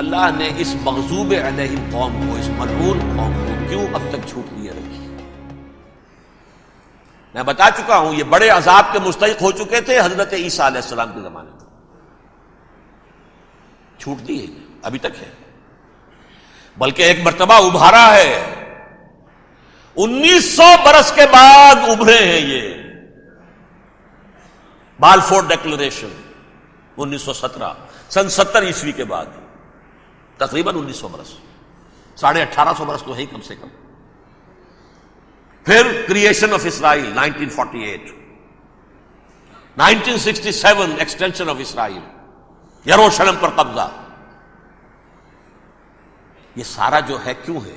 اللہ نے اس مغضوب علیہم قوم کو، اس ملعون قوم کو کیوں اب تک چھوٹ لیے رکھی؟ میں بتا چکا ہوں یہ بڑے عذاب کے مستحق ہو چکے تھے حضرت عیسیٰ علیہ السلام کے زمانے میں، چھوٹ دی ہے، ابھی تک ہے، بلکہ ایک مرتبہ ابھارا ہے، 1900 برس کے بعد ابھرے ہیں یہ، بالفور ڈیکلریشن 1917 سن 70 عیسوی کے بعد، تقریباً 1900 برس، 1850 برس تو ہے ہی کم سے کم۔ پھر creation of Israel 1948، 1967 extension of Israel, یروشلم پر قبضہ، یہ سارا جو ہے کیوں ہے؟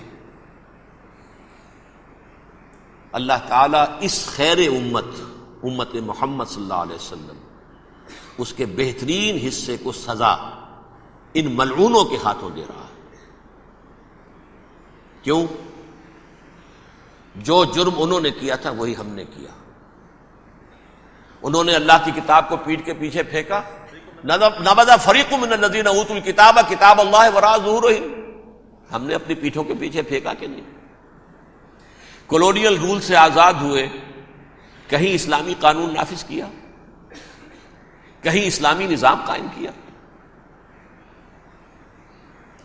اللہ تعالیٰ اس خیر امت محمد صلی اللہ علیہ وسلم، اس کے بہترین حصے کو سزا ان ملعونوں کے ہاتھوں دے رہا ہے۔ کیوں؟ جو جرم انہوں نے کیا تھا وہی ہم نے کیا۔ انہوں نے اللہ کی کتاب کو پیٹھ کے پیچھے پھینکا، نبذ فریق من الذین اوتوا الکتاب کتاب اللہ وراء ظہورہم، ہم نے اپنی پیٹھوں کے پیچھے پھینکا کہ نہیں؟ کولونیل رول سے آزاد ہوئے، کہیں اسلامی قانون نافذ کیا، کہیں اسلامی نظام قائم کیا؟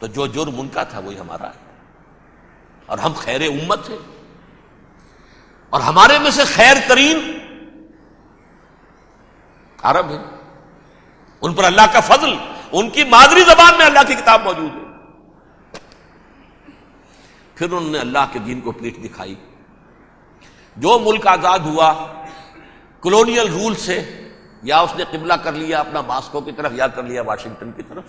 تو جو جرم ان کا تھا وہی ہمارا ہے، اور ہم خیر امت ہیں، اور ہمارے میں سے خیر ترین عرب ہیں، ان پر اللہ کا فضل، ان کی مادری زبان میں اللہ کی کتاب موجود ہے۔ پھر انہوں نے اللہ کے دین کو پیٹھ دکھائی۔ جو ملک آزاد ہوا کولونیل رول سے، یا اس نے قبلہ کر لیا اپنا ماسکو کی طرف، یا کر لیا واشنگٹن کی طرف،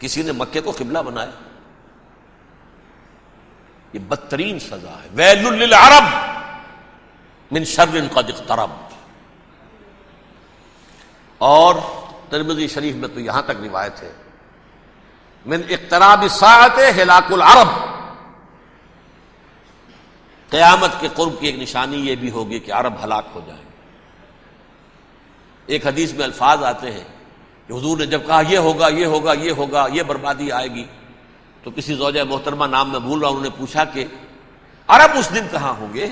کسی نے مکے کو قبلہ بنایا، یہ بدترین سزا ہے۔ ویل للعرب من شر قد اقترب۔ اور ترمذی شریف میں تو یہاں تک روایت ہے، من اقتراب الساعۃ ہلاک العرب، قیامت کے قرب کی ایک نشانی یہ بھی ہوگی کہ عرب ہلاک ہو جائیں گے۔ ایک حدیث میں الفاظ آتے ہیں کہ حضور نے جب کہا یہ ہوگا یہ ہوگا یہ ہوگا، یہ بربادی آئے گی، تو کسی زوجہ محترمہ نام میں بھول رہا ہوں، انہوں نے پوچھا کہ عرب اس دن کہاں ہوں گے؟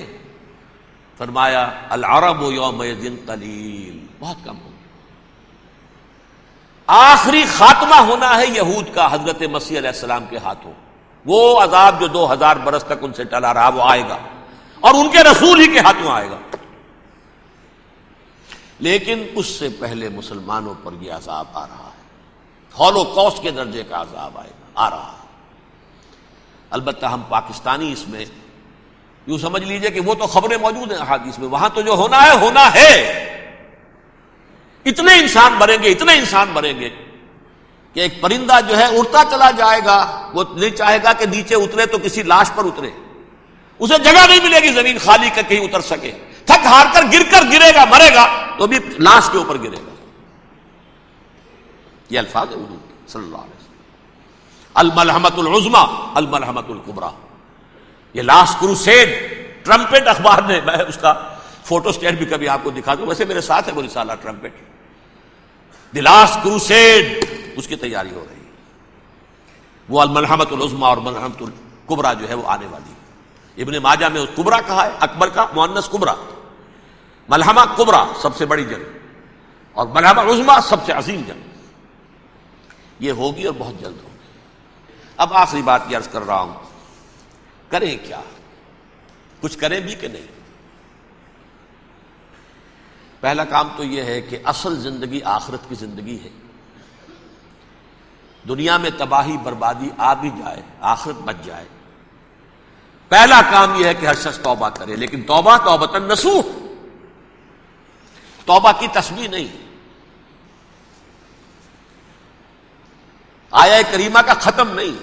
فرمایا العرب یومئذ قلیل، بہت کم ہوں گے۔ آخری خاتمہ ہونا ہے یہود کا حضرت مسیح علیہ السلام کے ہاتھوں، وہ عذاب جو 2000 برس تک ان سے ٹلا رہا وہ آئے گا، اور ان کے رسول ہی کے ہاتھوں آئے گا۔ لیکن اس سے پہلے مسلمانوں پر یہ عذاب آ رہا ہے، ہولوکاسٹ کے درجے کا عذاب آ رہا ہے۔ البتہ ہم پاکستانی اس میں یوں سمجھ لیجئے کہ وہ تو خبریں موجود ہیں احادیث میں، وہاں تو جو ہونا ہے، اتنے انسان مریں گے کہ ایک پرندہ جو ہے اڑتا چلا جائے گا، وہ نہیں چاہے گا کہ نیچے اترے تو کسی لاش پر اترے، اسے جگہ نہیں ملے گی زمین خالی کر کہیں اتر سکے، تھک ہار کر گرے گا، مرے گا تو بھی لاش کے اوپر گرے گا۔ یہ الفاظ ہے حضور صلی اللہ علیہ وسلم، الملحمۃ العظمی الملحمۃ الکبریٰ، یہ لاسٹ کروسیڈ، ٹرمپٹ اخبار نے، میں اس کا فوٹو اسٹیٹ بھی کبھی آپ کو دکھا دوں، ویسے میرے ساتھ ہے وہ رسالہ ٹرمپٹ، دی لاسٹ کروسیڈ، اس کی تیاری ہو رہی ہے۔ وہ الملحمۃ العظمی اور ملحمۃ الکبریٰ جو ہے وہ آنے والی ہے۔ ابن ماجہ میں کبریٰ کہا ہے، اکبر کا مؤنث کبریٰ، ملحمہ کبریٰ سب سے بڑی جنگ، اور ملحمہ عظمی سب سے عظیم جنگ، یہ ہوگی اور بہت جلد ہوگی۔ اب آخری بات یہ عرض کر رہا ہوں، کریں کیا؟ کچھ کریں بھی کہ نہیں؟ پہلا کام تو یہ ہے کہ اصل زندگی آخرت کی زندگی ہے۔ دنیا میں تباہی بربادی آ بھی جائے، آخرت بچ جائے، پہلا کام یہ ہے کہ ہر شخص توبہ کرے، لیکن توبہ توبۃ نصوح، توبہ کی تسبیح نہیں، آیہ کریمہ کا ختم نہیں،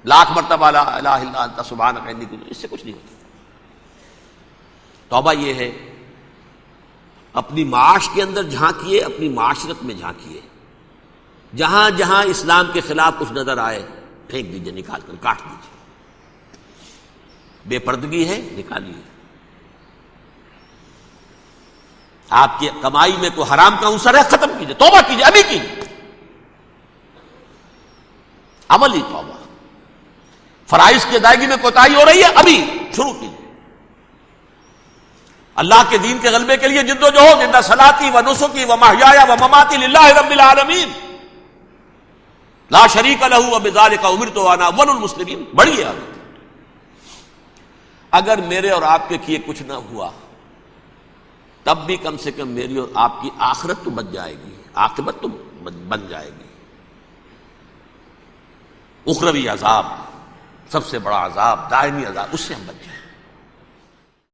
لاکھ مرتبہ لا الہ الا انت سبحانک انی کنت، اس سے کچھ نہیں ہوتا۔ توبہ یہ ہے اپنی معاش کے اندر جھانکیے، اپنی معاشرت میں جھانکیے، جہاں جہاں اسلام کے خلاف کچھ نظر آئے پھینک دیجیے، نکال کر کاٹ دیجیے، بے پردگی ہے نکالیے، آپ کی کمائی میں کوئی حرام کا عنصر ہے ختم کیجیے، توبہ کیجیے، ابھی کیجیے، عملی توبہ. فرائض کی ادائیگی میں کوتاہی ہو رہی ہے، ابھی شروع کیجیے. اللہ کے دین کے غلبے کے لیے جد و جہد. ان صلاتی و نسکی و محیایا و مماتی للہ رب العالمین لا شریک لہ وبذالک امرت وانا اول المسلمین. بڑی ہے آگے. اگر میرے اور آپ کے کیے کچھ نہ ہوا تب بھی کم سے کم میری اور آپ کی آخرت تو بچ جائے گی، عاقبت تو بن جائے گی. اخروی عذاب، سب سے بڑا عذاب، دائمی عذاب، اس سے ہم بچ جائیں.